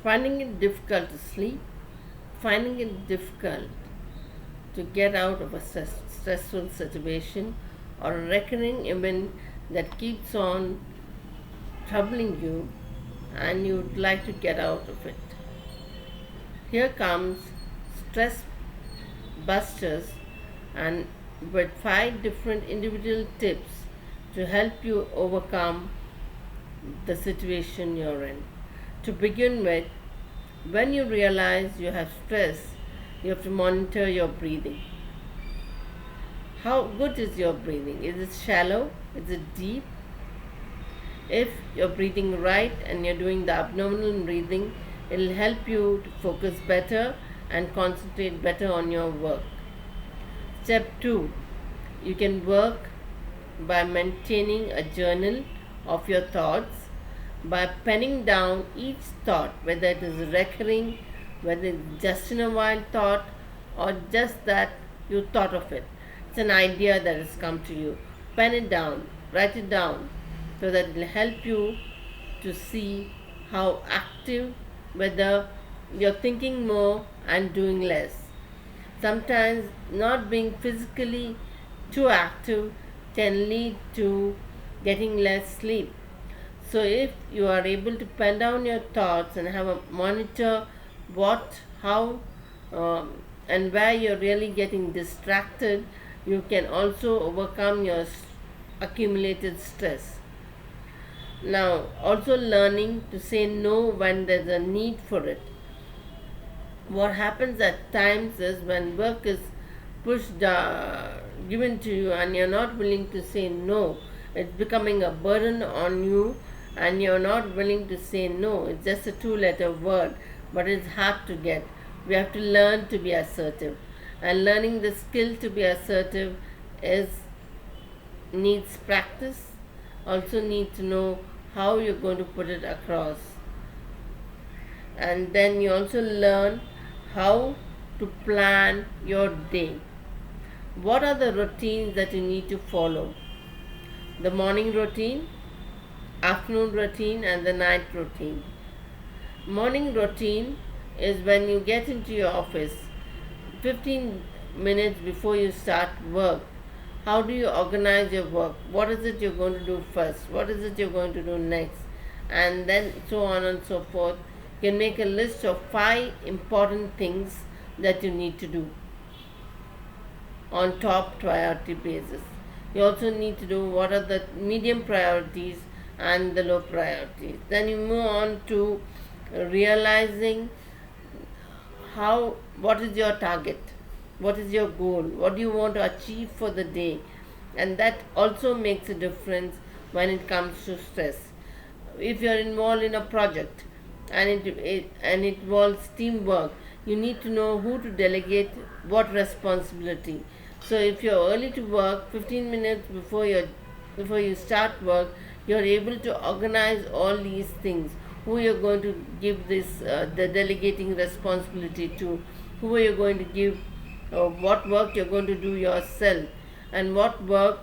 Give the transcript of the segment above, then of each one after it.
Finding it difficult to sleep, finding it difficult to get out of a stressful situation, or a recurring event that keeps on troubling you and you'd like to get out of it. Here comes Stress Busters and with 5 different individual tips to help you overcome the situation you're in. To begin with, when you realize you have stress, you have to monitor your breathing. How good is your breathing? Is it shallow? Is it deep? If you're breathing right and you're doing the abdominal breathing, it'll help you to focus better and concentrate better on your work. Step 2, you can work by maintaining a journal of your thoughts, by penning down each thought, whether it is recurring, whether it's just in a while thought, or just that you thought of it. It's an idea that has come to you. Pen it down, write it down, so that it will help you to see how active, whether you're thinking more and doing less. Sometimes not being physically too active can lead to getting less sleep. So if you are able to pen down your thoughts and have a monitor what, how, and where you're really getting distracted, you can also overcome your accumulated stress. Now, also learning to say no when there's a need for it. What happens at times is when work is given to you and you're not willing to say no, it's becoming a burden on you and you're not willing to say no. It's just a 2-letter word, but it's hard to get. We have to learn to be assertive, and learning the skill to be assertive needs practice. Also need to know how you're going to put it across, and then you also learn how to plan your day. What are the routines that you need to follow? The morning routine, afternoon routine, and the night routine. Morning routine is when you get into your office 15 minutes before you start work. How do you organize your work? What is it you're going to do first? What is it you're going to do next? And then so on and so forth. You can make a list of 5 important things that you need to do on top priority basis. You also need to do what are the medium priorities and the low priorities. Then you move on to realizing what is your target, what is your goal, what do you want to achieve for the day, and that also makes a difference when it comes to stress. If you're involved in a project and it involves teamwork, you need to know who to delegate what responsibility. So if you're early to work, 15 minutes before you start work, you're able to organize all these things. Who you're going to give the delegating responsibility to, who are you going to give, what work you're going to do yourself, and what work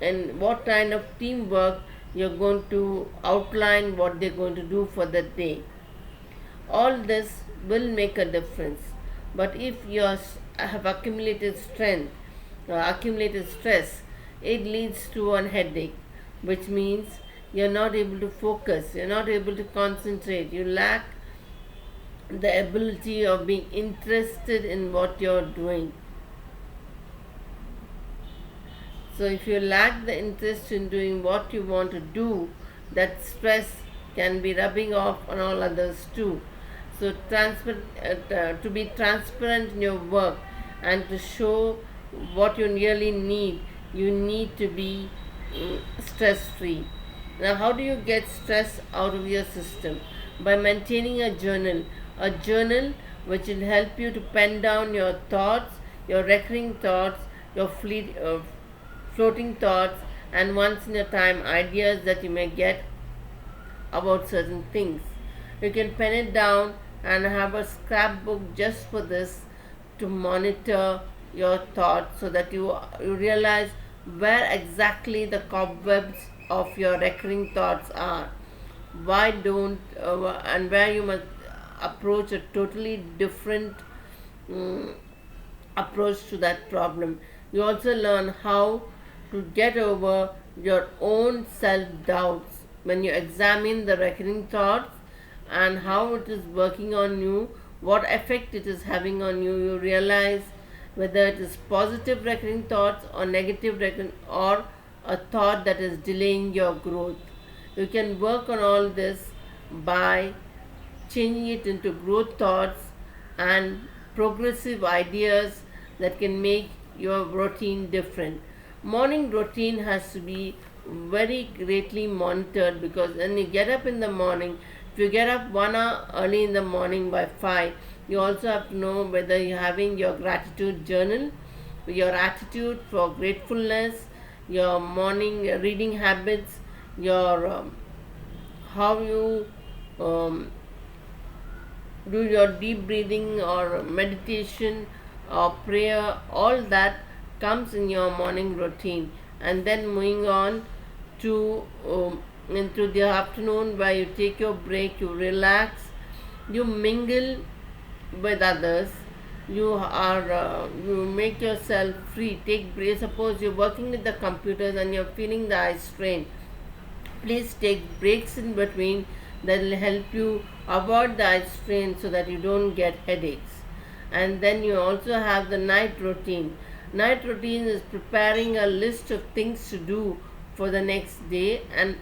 and what kind of teamwork you're going to outline what they're going to do for the day. All this will make a difference. But if you have accumulated stress, it leads to a headache, which means you're not able to focus, you're not able to concentrate, you lack the ability of being interested in what you're doing. So if you lack the interest in doing what you want to do, that stress can be rubbing off on all others too. So to be transparent in your work and to show what you really need, you need to be stress free. Now, how do you get stress out of your system? By maintaining a journal which will help you to pen down your thoughts, your recurring thoughts, your floating thoughts, and once in a time ideas that you may get about certain things. You can pen it down and have a scrapbook just for this, to monitor your thoughts so that you realize where exactly the cobwebs of your recurring thoughts are, and where you must approach a totally different mm, approach to that problem. You also learn how to get over your own self doubts when you examine the recurring thoughts and how it is working on you, what effect it is having on you. You realize whether it is positive recurring thoughts or negative recurring, or a thought that is delaying your growth. You can work on all this by changing it into growth thoughts and progressive ideas that can make your routine different. Morning routine has to be very greatly monitored, because when you get up in the morning, if you get up 1 hour early in the morning by 5, you also have to know whether you're having your gratitude journal, your attitude for gratefulness, your morning reading habits, your how you um, do your deep breathing or meditation or prayer. All that comes in your morning routine. And then moving on to into the afternoon, where you take your break, you relax, you mingle with others, you make yourself free, take breaks. Suppose you're working with the computers and you're feeling the eye strain, please take breaks in between. That will help you avoid the eye strain so that you don't get headaches. And then you also have the night routine. Night routine is preparing a list of things to do for the next day, and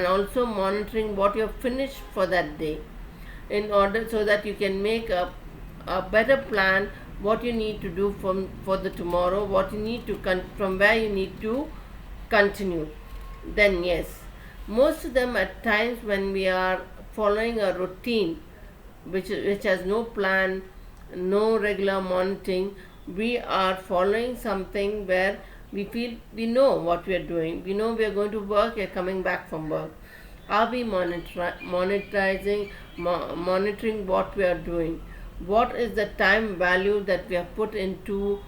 also monitoring what you've finished for that day, in order so that you can make a better plan what you need to do for the tomorrow, what you need to from where you need to continue. Then yes, most of them at times when we are following a routine which has no plan, no regular monitoring, we are following something where we feel we know what we are doing, we know we are going to work, we are coming back from work. Are we monitoring what we are doing? What is the time value that we have put into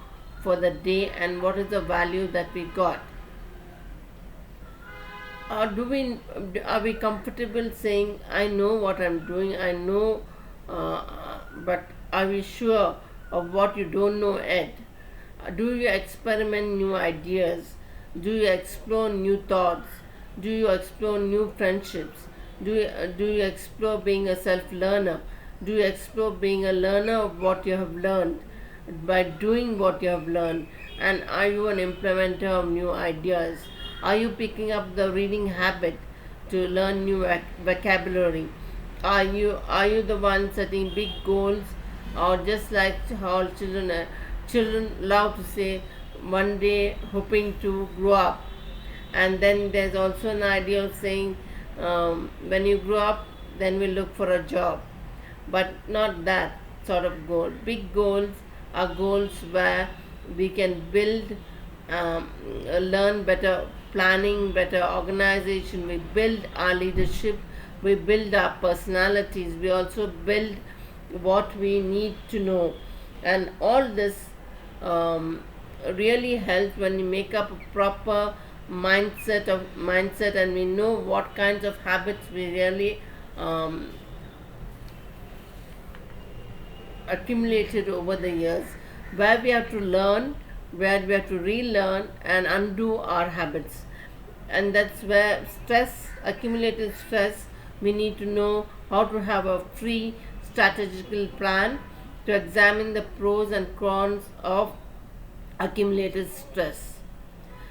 for the day, and what is the value that we got? Or are we comfortable saying, I know what I'm doing, I know, but are we sure of what you don't know yet? Do you experiment new ideas? Do you explore new thoughts? Do you explore new friendships? Do you explore being a self-learner? Do you explore being a learner of what you have learned by doing what you have learned? And are you an implementer of new ideas? Are you picking up the reading habit to learn new vocabulary? Are you the one setting big goals, or just like how children love to say, one day hoping to grow up? And then there's also an idea of saying, when you grow up, then we'll look for a job. But not that sort of goal. Big goals are goals where we can build, learn better planning, better organization. We build our leadership, we build our personalities, we also build what we need to know. And all this really helps when we make up a proper mindset, and we know what kinds of habits we really accumulated over the years, where we have to learn, where we have to relearn and undo our habits. And that's where accumulated stress, we need to know how to have a free strategical plan to examine the pros and cons of accumulated stress.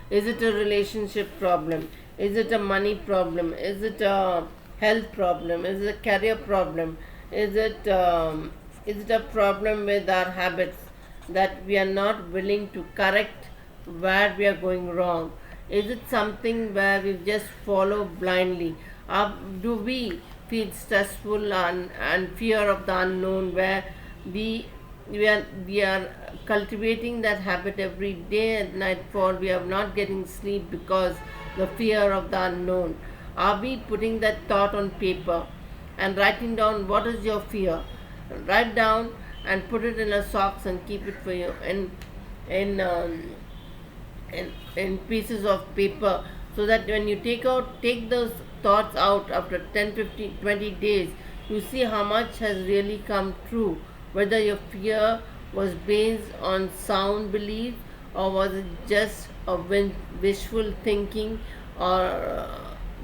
Is it a relationship problem? Is it a money problem? Is it a health problem? Is it a career problem? Is it a problem with our habits that we are not willing to correct where we are going wrong? Is it something where we just follow blindly? Do we feel stressful and fear of the unknown, where we are cultivating that habit every day and night, for we are not getting sleep because the fear of the unknown? Are we putting that thought on paper and writing down what is your fear? Write down and put it in a socks and keep it for you in pieces of paper, so that when you take those thoughts out after 10, 15, 20 days, you see how much has really come true, whether your fear was based on sound belief or was it just a wishful thinking or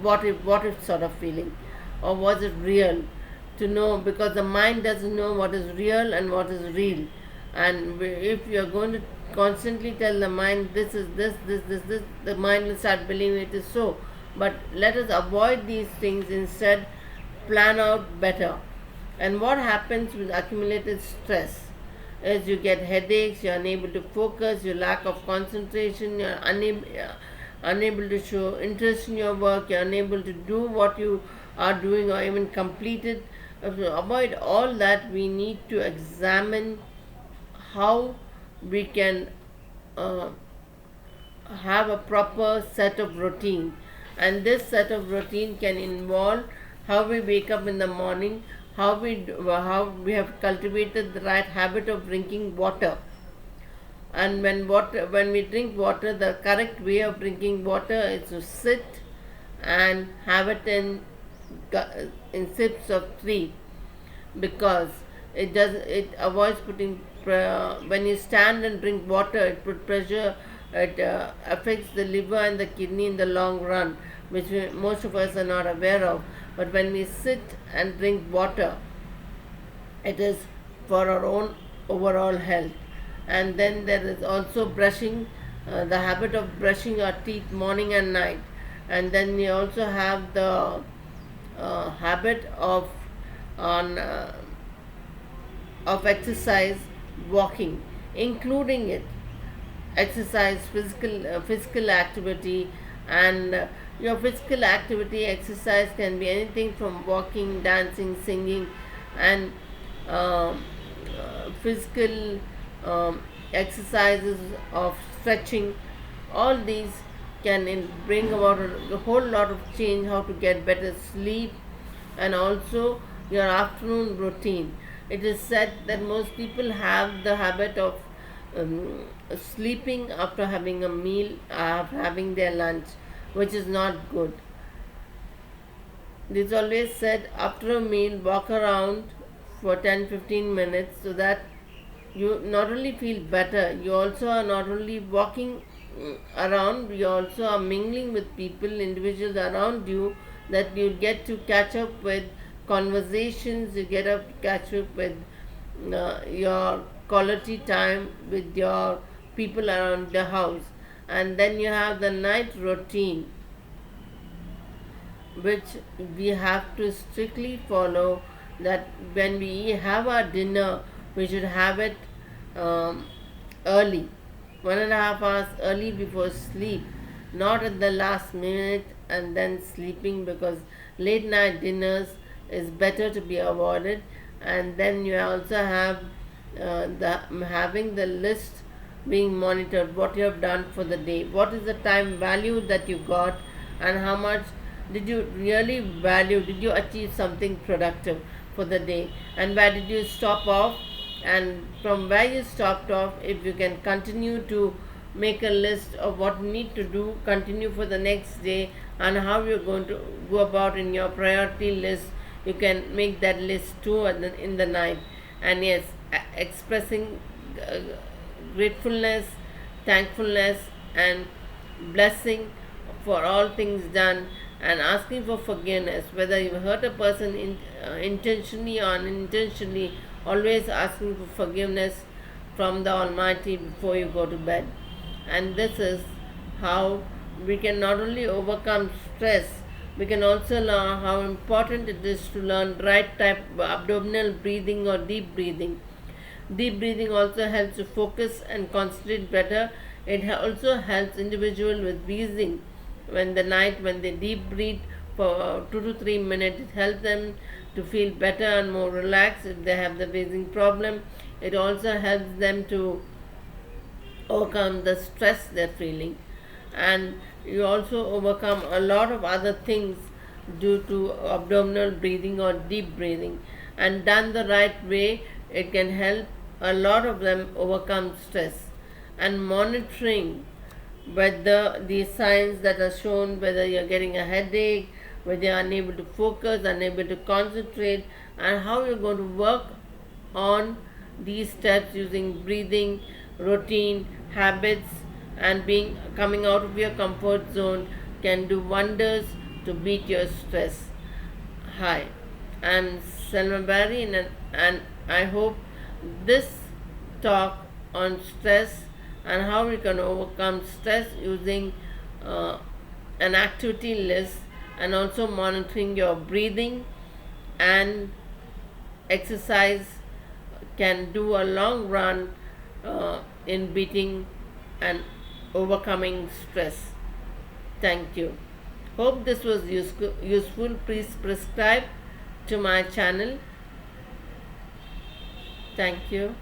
what if sort of feeling, or was it real. To know, because the mind doesn't know what is real and what is real. And if you're going to constantly tell the mind this is this, the mind will start believing it is so. But let us avoid these things, instead plan out better. And what happens with accumulated stress is you get headaches, you're unable to focus, you lack of concentration, you're unable to show interest in your work, you're unable to do what you are doing or even complete it. To avoid all that, we need to examine how we can uh, have a proper set of routine. And this set of routine can involve how we wake up in the morning, how we have cultivated the right habit of drinking water. And when we drink water, the correct way of drinking water is to sit and have it in sips of 3, because it avoids putting when you stand and drink water, it puts pressure. It affects the liver and the kidney in the long run, which most of us are not aware of. But when we sit and drink water, it is for our own overall health. And then there is also brushing, the habit of brushing our teeth morning and night. And then we also have the habit of on of exercise, walking, including it exercise, physical activity. And your physical activity exercise can be anything from walking, dancing, singing, and physical exercises of stretching. All these can bring about a whole lot of change, how to get better sleep. And also your afternoon routine. It is said that most people have the habit of sleeping after having a meal, after having their lunch, which is not good. It is always said, after a meal, walk around for 10-15 minutes, so that you not only feel better, you also are not only walking around, you also are mingling with people, individuals around you, that you get to catch up with conversations, you get up to catch up with your quality time with your people around the house. And then you have the night routine, which we have to strictly follow, that when we have our dinner, we should have it early, 1.5 hours early before sleep, not at the last minute and then sleeping, because late night dinners is better to be avoided. And then you also have having the list being monitored, what you have done for the day, what is the time value that you got, and how much did you really value, did you achieve something productive for the day, and where did you stop off. And from where you stopped off, if you can continue to make a list of what you need to do, continue for the next day, and how you're going to go about in your priority list, you can make that list too in the night. And yes, expressing gratefulness, thankfulness, and blessing for all things done, and asking for forgiveness, whether you hurt a person intentionally or unintentionally. Always asking for forgiveness from the Almighty before you go to bed. And this is how we can not only overcome stress, we can also learn how important it is to learn right type of abdominal breathing or deep breathing. Deep breathing also helps to focus and concentrate better. It also helps individual with wheezing. When they deep breathe for 2 to 3 minutes, it helps them to feel better and more relaxed if they have the wheezing problem. It also helps them to overcome the stress they're feeling. And you also overcome a lot of other things due to abdominal breathing or deep breathing. And done the right way, it can help a lot of them overcome stress. And monitoring whether the signs that are shown, whether you're getting a headache, whether you're unable to focus, unable to concentrate, and how you're going to work on these steps using breathing, routine, habits, and being coming out of your comfort zone can do wonders to beat your stress. Hi, I'm Selma Barry, and I hope this talk on stress and how we can overcome stress using uh, an activity list and also monitoring your breathing and exercise can do a long run in beating and overcoming stress. Thank you. Hope this was useful. Please subscribe to my channel. Thank you.